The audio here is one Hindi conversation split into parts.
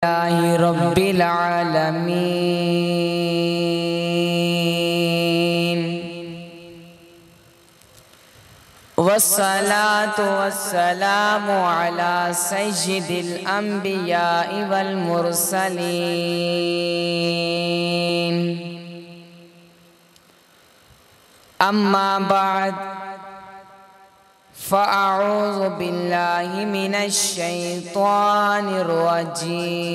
रब्बिल आलमीन वस्सलातु वस्सलामु अला सय्यिदिल अंबिया वल मुरसलीन अम्मा बाद फ़अऊज़ु बिल्लाहि मिनश शैतानिर रजीम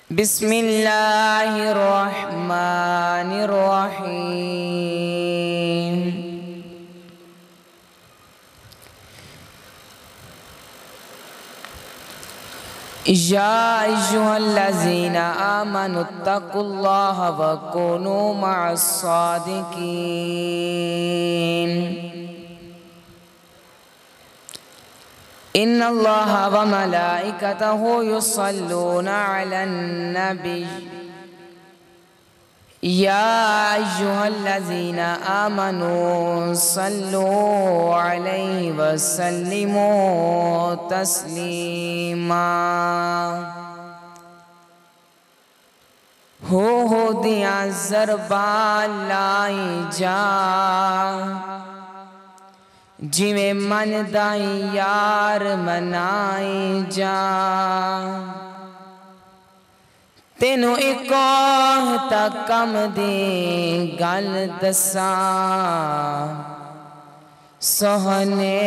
बिस्मिल्लाहिर रहमानिर रहीम या अय्युहल्लज़ीना आमनुत्तकुल्लाह व कूनू मअस्सादिकीन इन्नल्लाह व मलाइकतहु युस्सल्लूना अलन नबी या अय्युहल्लज़ीना आमनू सल्लू अलैहि व सल्लिमू तस्लीमा हो दिया ज़रबा लाई जा जिवें मन दाई यार मनाई जा तेनू एक तक कम दे गल दसा सोहने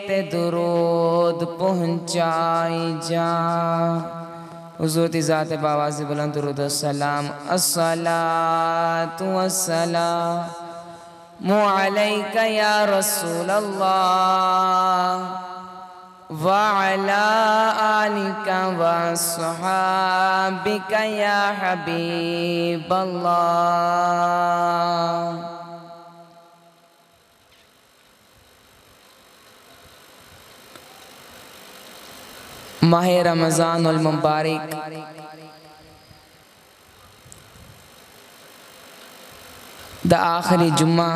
ते दुरूद पहुंचाई जा हुज़ूर दी ज़ात बाबा से बुलंद दुरूद सलाम अस्सलातु वस्सलामु अलैका या रसूल अल्लाह व अला आलिका व अस्हाबिका या हबीब अल्लाह। माह रमज़ानुल मुबारक द आखिरी जुम्मा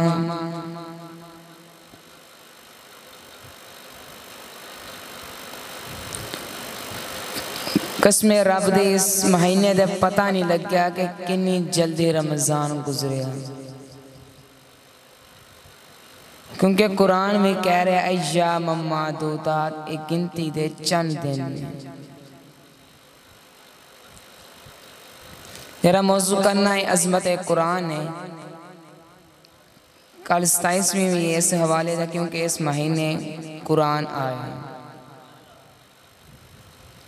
कसम रब दे इस महीने दे पता नहीं लग गया कि कितनी जल्दी रमज़ान गुजरिया, क्योंकि कुरान में कह रहे अय्याम मादूदात एक गिनती दे चंद दिन। मेरा मौजू करना है अज़मत कुरान है। कल 27वीं भी इस हवाले था क्योंकि इस महीने कुरान आया।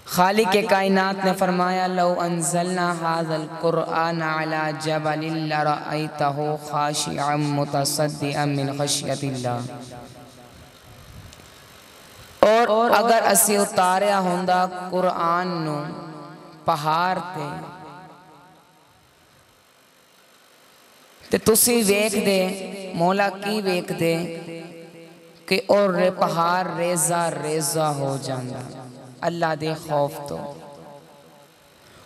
खालिक के कायनात ने फरमाया लौ अंज़लना हाज़ल कुरआन अला जबलिन लरअयतहु खाशिअम मुतसद्दिअम मिन खश्यतिल्लाह। और अगर असी उतारिया हुंदा कुरान नू पहाड़ ते तुसी वेखदे मौला की वेखदे कि और पहाड़ रेजा रेजा हो जांदा अल्लाह दे खौफ तो।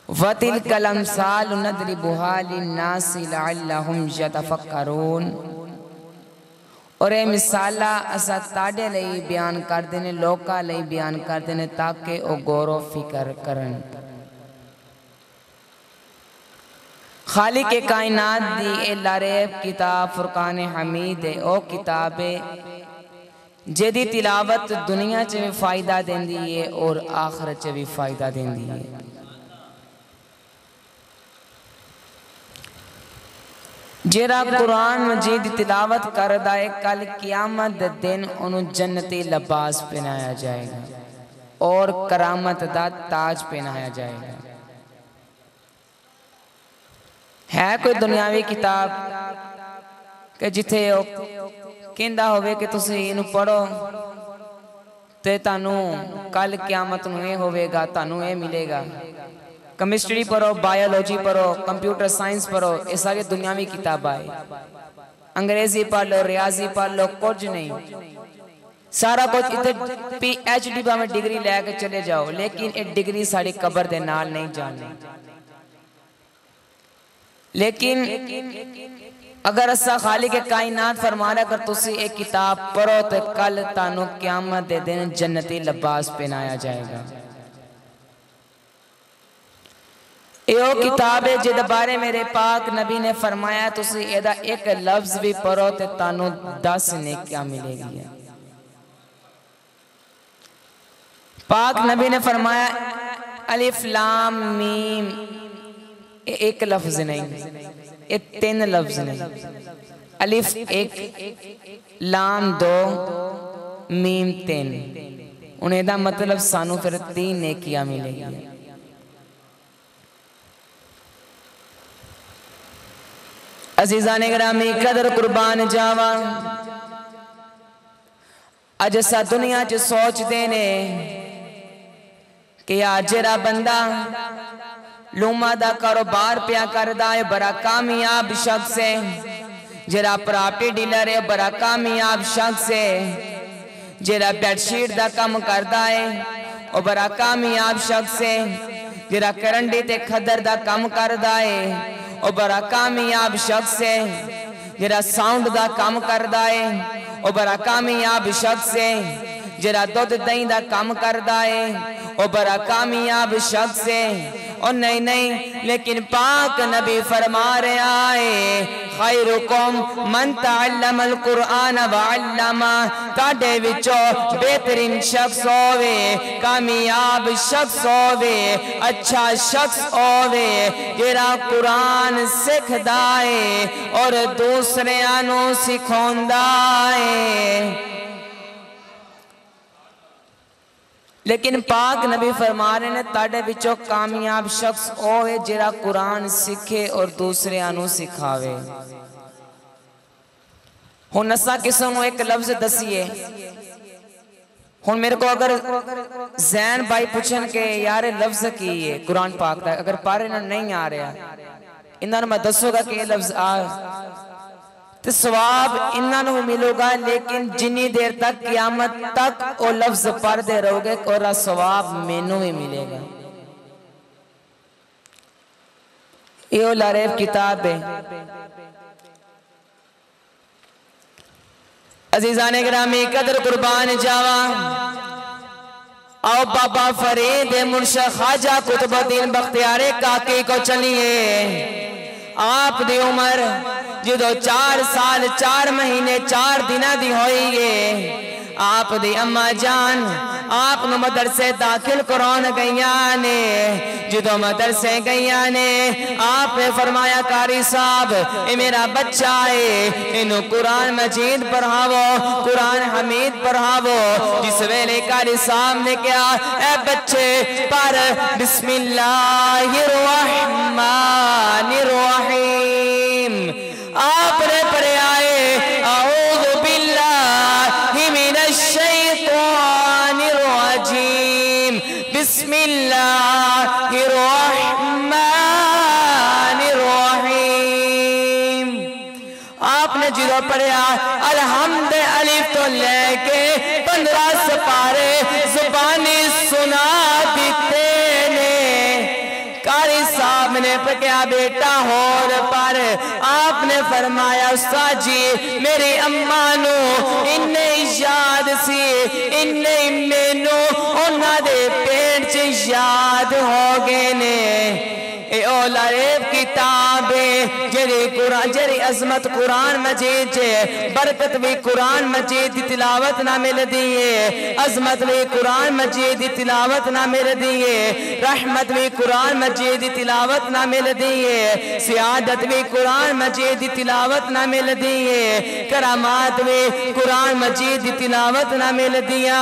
वतिलकल अमसाल नदरिबुहा लिन्नासि लअल्लहुम यतफक्करून। और ये मिसाला असा ताड़े लई बयान कर देने लोका लई बयान कर देने ताकि वो गौर फिकर करन। खालिक के कायनात दी ए लारेब किताब फुरकान हमीद है। ओ किताबे जेदी तिलावत दुनिया च भी फायदा देंदी है और आखिरत च भी फायदा देंदी है। जेरा कुरान मजीद तिलावत करदा है कल क़यामत दे दिन उन्हें जन्नती लिबास पहनाया जाएगा और करामत दा ताज पहनाया जाएगा। है कोई दुनियावी किताब कि जिथे कहंदा होवे कि तुसी इनू पढ़ो ते तानू कल क़यामत नूं ये होवेगा, तानू ये मिलेगा। केमिस्ट्री पढ़ो, बायोलॉजी पढ़ो, कंप्यूटर साइंस पढ़ो, ये सारी दुनियावी किताबां है। अंग्रेजी पढ़ लो, रियाजी पढ़ लो, कुछ नहीं। सारा कुछ इतने PhD भावें डिग्री लैके चले जाओ, लेकिन ये डिग्री साड़ी कबर दे नाल नहीं जानी। लेकिन अगर असा खाली के कायनात फरमा रहा अगर तुसी एक किताब पढ़ो तो कल तानू क़यामत दे दिन जन्नती लिबास पहनाया जाएगा। यो किताब है जिद बारे मेरे पाक नबी ने फरमाया तुसी एदा एक लफ्ज भी पढ़ो तो तानू 10 नेकियां मिलेगी। पाक नबी ने फरमाया अलिफ लाम मीम, एक लफ्ज नहीं, ये 3 लफ्ज नहीं। अलिफ 1, लाम 2, मीम 3। उन्हें दा मतलब सानू फिर 3 नेकियां मिलेगी। अजीज़ाने गिरामी कदर कुर्बान जावा, अज असा दुनिया च सोचते ने कि यार जरा बंदा लूमा दा कारोबार पिया करदा है बड़ा कामयाब शख्स है, जरा प्रॉपर्टी डीलर है बड़ा कामयाब शख्स है, जरा बेडशीट दा काम करदा है और बड़ा कामयाब शख्स है, जरा करंडी ते खदर दा काम करदा है और बड़ा कामयाब शख्स है, जरा साउंड दा काम करदा है और बड़ा कामयाब शख्स है, जरा दूध दही दा काम करदा है और बड़ा कामयाब शख्स है। और नहीं नहीं लेकिन पाक नबी फरमा रहा है खैरुकुम मन तअल्लमल कुरआन व अल्लमा, ताडे विचों बेहतरीन शख्स होवे, कामयाब शख्स होवे, अच्छा शख्स होवे जेड़ा कुरान सिखदा है और दूसरियां नू सिखांदा है। लेकिन पाक नबी फरमा रहे ने ताडे विचों कामयाब शख्स ओ है जेड़ा कुरान सीखे और दूसरियां नू सिखावे। हुण असा किसी नू एक लफ्ज दसीए, हुण मेरे को अगर जैन भाई पूछन के यार लफ्ज की है कुरान पाक दा, अगर पारे ना नहीं आ रहा इन्हां नू मैं दसूगा कि लफ्ज आ तो सवाब इन्होंने भी मिलेगा, लेकिन जिनी देर तक क़यामत तक वो लफ्ज पढ़ते रहोगे और सवाब मैनू भी मिलेगा। ये लारेफ किताब है। अजीज़ाने गिरामी कदर कुर्बान जावा, आओ बाबा फरीद मुर्शिद ख्वाजा कुतुबुद्दीन बख्तियार काकी को चलिए। आप दी उम्र जो 4 साल 4 महीने 4 दिन दी होई है, आप दी अम्मा जान आप नु मदरसे दाखिल कराने गईया ने, जो मदरसे गईया ने आपने फरमाया कारी साहब ये मेरा बच्चा है, इन्हों कुरान मजीद पढ़ावो, कुरान हमीद पढ़ावो। जिस वेले कारी साहब ने कहा ए बच्चे पर बिस्मिल्लाहिर रहमानिर रहीम, आपने पढ़े आए औज़ु बिल्लाहि मिनश शैतानिर रजीम, बिस्मिल्लाहिर रहमानिर रहीम। आपने जो पढ़ा अलहम्द अलिफ तो लेके 15 सपारे जुबानी सुना देते ने। कारी साहब ने क्या बेटा होर पर आपने फरमाया उस्ताद जी मेरी अम्मा नू इन्ने याद सी, इन्ने मैनू उन्हां दे पेट च याद हो गए ने। ए ओ लारेब किताब जेरी कुरान जेरी अजमत कुरान मजीद चे, बरकत भी कुरान मजीद दी तिलावत ना मिलदी है, अजमत भी कुरान मजीद दी तिलावत ना मिलदी है, रहमत भी कुरान मजीद दी तिलावत ना मिलदी है, सियादत भी कुरान मजीद दी तिलावत ना मिलदी है, करामात भी कुरान मजीद दी तिलावत ना मिलदी है,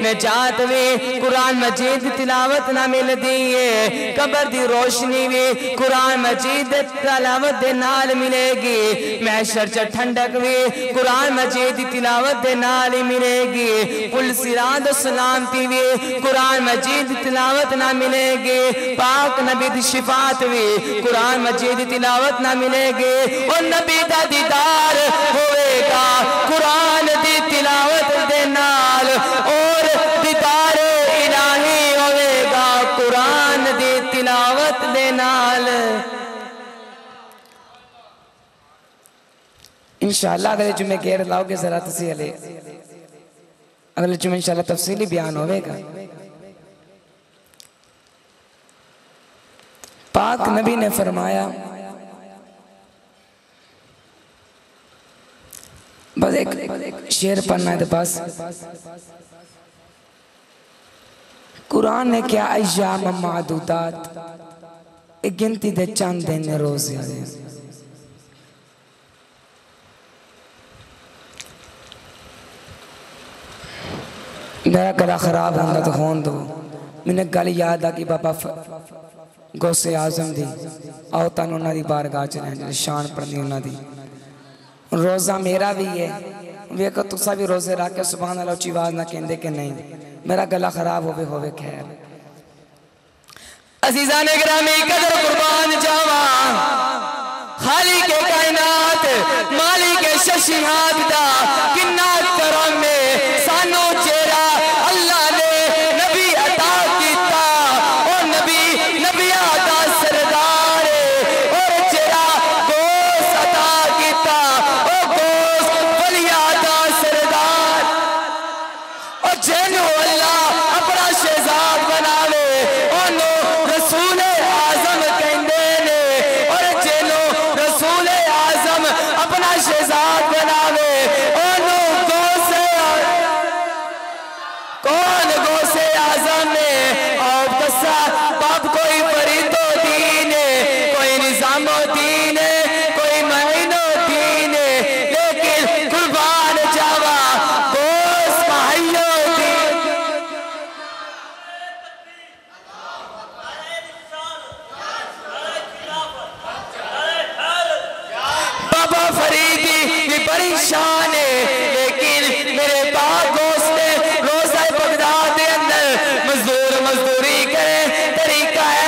नजात भी कुरान मजीद दी तिलावत ना मिलदी है, कब्र दी रोशनी भी कुरान मजीद दी तिलावत दे नाल मिलेगी, महशर च ठंडक भी कुरान मजीद दी तिलावत दे नाल ही मिलेगी, पुल सिरात सलामती भी कुरान मजीद दी तिलावत ना मिलेगी, पाक नबी दी शिफात भी कुरान मजीद दी तिलावत ना मिलेगी, और नबी दा दीदार होएगा कुरान दी तिलावत दे नाल, और दीदार इलाही होएगा कुरान दी तिलावत दे नाल। इंशाअल्लाह अगले जुमे घेर लाओगे जरा तुसी हले अगले जुमे इंशाअल्लाह तफसीली बयान होगा। पाक नबी ने फरमाया, बस एक शेर पढ़ना है तो बस। कुरान ने क्या अय्याम मादूदात, एक गिनती दे चंद दिन रोज याद। मेरा गला खराब होता तो होन दो। मैंने गल याद आ कि बाबा गौसे आजम दी आओ तन उन्हों की बारगाह च रहने शान पढ़नी उन्होंने। रोज़ा मेरा भी है, वेखो तुसा भी रोजे रख के सुभान अल्लाह उच्ची आवाज ना कहते कि नहीं मेरा गला खराब होवे खैर। अज़ीज़ान गिरामी कदर कुर्बान जावा खालिक कायनात मालिक शशिहाद दा किन्ना करम में सानू चेहरा अल्लाह ने नबी अता कीता। ओ नबी नबिया दा सरदार और चेहरा गोस अता कीता। ओ गोस वलिया दा सरदार और जेनू अल्लाह अपना शहजाद बनावे ओनू रसूल आजम कहंदे ने। और जेनू रसूल आजम अपना शहजाद बनावे ओनू कौन गौसे आजम ने और दसा बाप कोई फरीदो दीन कोई निजामो दीन कोई महीनो दीन लेकिन कुर्बान जावा गोस माहियो दीन। बाबा फरीदी भी बड़ी शान है लेकिन मेरे पाक गोस ने रोजा बगदाद के अंदर मजदूरी करे तरीका है।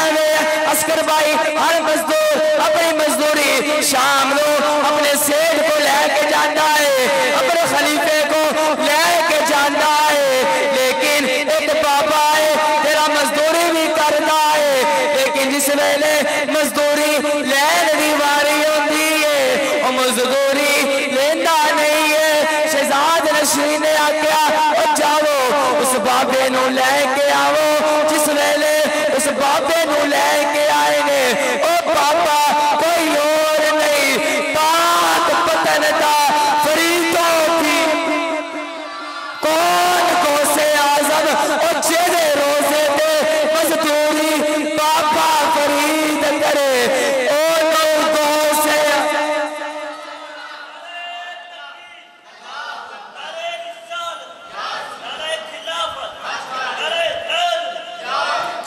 अस्कर भाई हर मजदूर अपनी मजदूरी शाम को अपने सेठ को लेके जाता है, अपने खलीफे को लेके जाता है। लेकिन एक बाबा है तेरा मजदूरी भी करता है लेकिन जिस वेले मजदूरी लैन की वारी होती है और मजदूरी लेंदा नहीं है। शहजाद नशीन ने आख्या जाओ उस बाबे नू लैके आओ। जिस वेले उस बाबे नू लैके आए ने ओ बाबा कोई और नहीं पाक पतन दा फरीदो थी। कौन गौसे आजम और जेदे रोजे दे मजदूरी बाबा फरीद करे ओ गौसे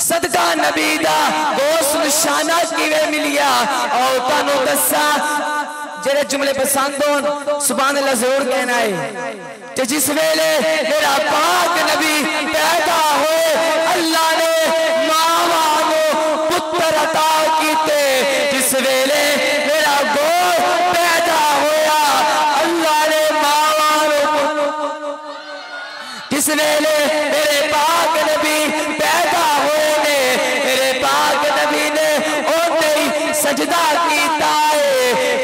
सदका नबी दा गोस निशाना किवें मिलिया और तानू दसा जेरे जुमले पसंद होन सुभान अल्लाह जरूर कहना है। ते जिस वेले मेरा पाक नबी पैदा होए अल्लाह ने मावा को पुत्र अता कीते। जिस वेले मेरा गोस पैदा होया अल्लाह ने मावा को जिस वेले मेरे पाक नबी पैदा हुए ने मेरे पाक नबी ने ओने सजदा कीता है।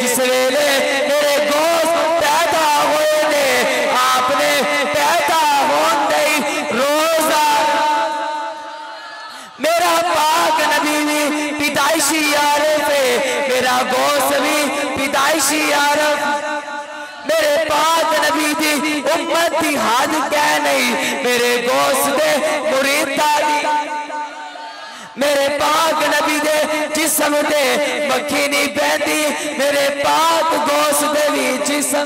जिस वेले मेरे गोस पैदा हुए ने आपने पैदा होते ही रोजा मेरा पाक नबी भी पिदाइशी आरफ है, मेरा गोस भी पिदाइशी आरफ। मेरे पाक नबी दी उम्मत दी हद कह नहीं मेरे गोस दे मुरीदा दी। मेरे पाक नबी दे जिस्म दे मक्खी नहीं बहती मेरे पाक गोस दे भी जिस्म।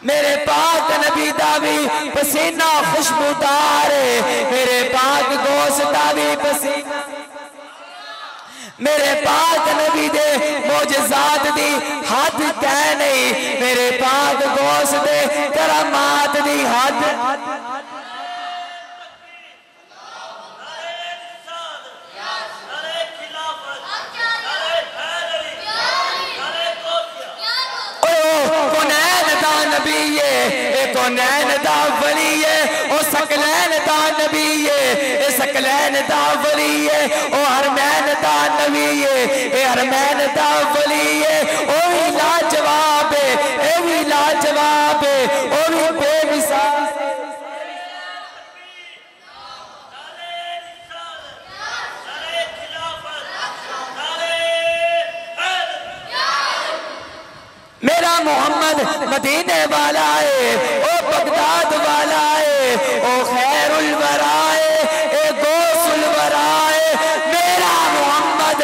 मेरे पाक नबी दा भी पसीना खुशबूदार है मेरे पाक गोस दा भी पसीना। मेरे पाक नबी दे मोजज़ात दी हद कह नहीं मेरे पाक गोस दे करामात दी हद। नबी है कौनैन दा वली है ओ सकलैन दा नबी है सकलैन दा वली है ओ हरमैन दा नबी है हरमैन दा वली है ओ लाजवाब मोहम्मद मदीने वाला है, ओ बगदाद वाला है, ओ खैरुल वरा है, ए गौसुल वरा है, मेरा मोहम्मद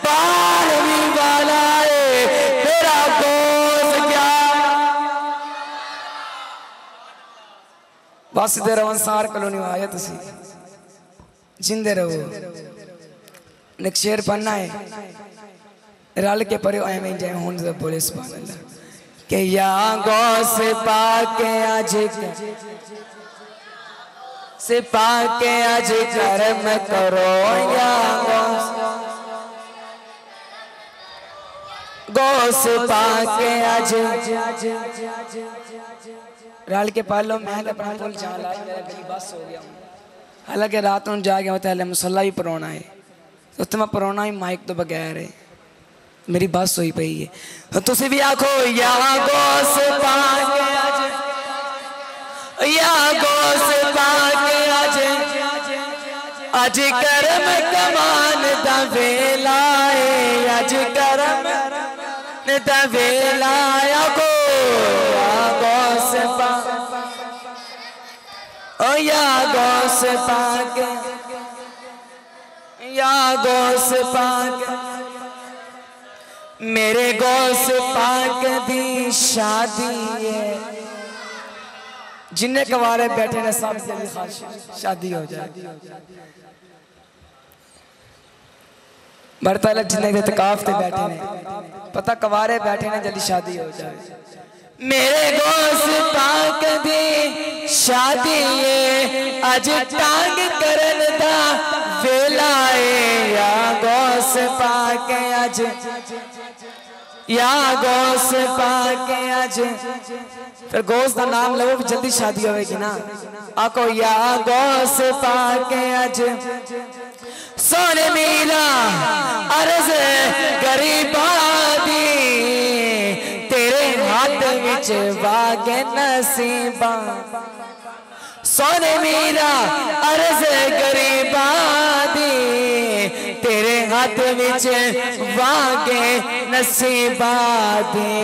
बारहवीं वाला है, मेरा गौस क्या। बस दे रहो अंसार कॉलोनी आया तुसी जिंदे रहो। एक शेर पढ़ना है रल के पढ़ो एवं जाए हूं तो बोले सुभान अल्लाह के या गौस पाके आज से पाके आज कर्म करो या गौस पाके आज रल के पढ़ लो। मैं तो अपना पुल चाल आज मेरा गली बस हो गया, हालांकि रात में जा गया होता है मुसल्ला भी परोना है तो तुम्हें परोना ही माइक तो बगैर है, मेरी बस हुई पई है। तुसी भी आखो या गौस पाके आज, या गौस पाके आज आज करम कमान दा वेला है, आज करम दा वेला को या गौस पाके, ओ या गौस पाके, या गौस पाक मेरे गौस पाक दी शादी है। जिन्हें कवारे बैठे ने सब जल्दी शादी हो जाए, बरताला जिन्हें इत्काफ ते बैठे ने पता कवारे बैठे ने जल्दी शादी हो जाए। मेरे गौस पाक दी शादी है आज टांग करन दा वेला है, या गौस पाक आज, या गौस पाक आज। फिर गौस का नाम लो जल्दी शादी होगी ना, आको या गौस पाक आज। सोने मीरा अर्ज गरीबा दी तेरे हाथ विच वागे नसीबा, सोने मीरा अर्ज गरीबा दी तेरे हाथ विच वागे नसीबा दी।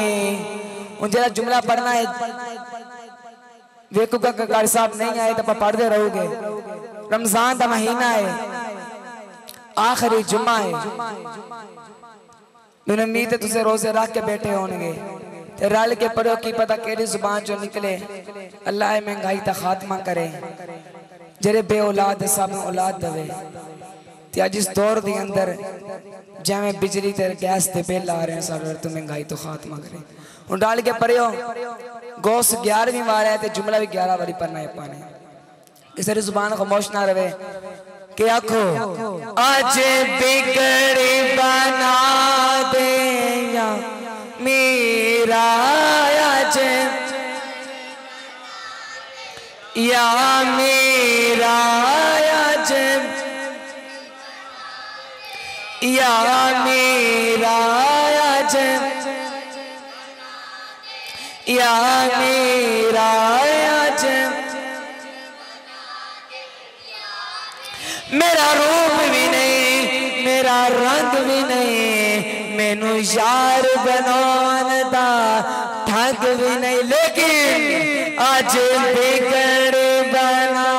उन जरा जुमला पढ़ना है वेकूगा कारी साहब नहीं आए तो आप पढ़ते रहोगे। रमजान का महीना है, आखिरी जुम्मा है, मैंने उम्मीद है तुझे रोजे रख के बैठे होंगे ते रल के पढ़ो की पता केड़ी जुबान जो निकले। अल्लाह महंगाई का खात्मा करे, जेरे बे औलाद सब औलाद दवे ते अज इस दौर के अंदर जिवें बिजली ते गैस के बिल आ रहे हैं सब तो महंगाई तो खात्मा करे। हूँ डाल के पढ़ियो गौस 11वीं वार है तो जुमला भी 11 बारी पढ़ना है पाने, किसी जुबान खामोश ना रहे कि आखो आज बिगड़ी बना दे या मेरा आज, या मेरा आज, या मेरा आज, या मेरा आज। मेरा रूप भी नहीं मेरा रंग भी नहीं, मैनू यार बनाने दा ठग भी नहीं, लेकिन आज बिगड़ बना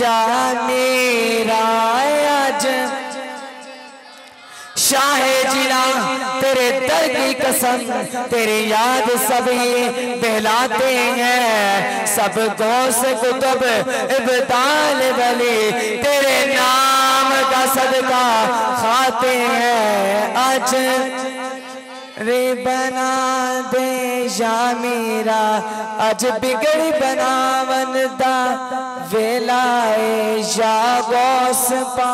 या मेरा आज। शाहे जिला तेरे दर की कसम तेरी याद सभी बहलाते हैं, सब गौस कुतुब इब्ताल वली तेरे नाम का सदका खाते हैं। आज रे बना दे या मेरा आज बिगड़ी बनावन दा वेला है, या गौस पा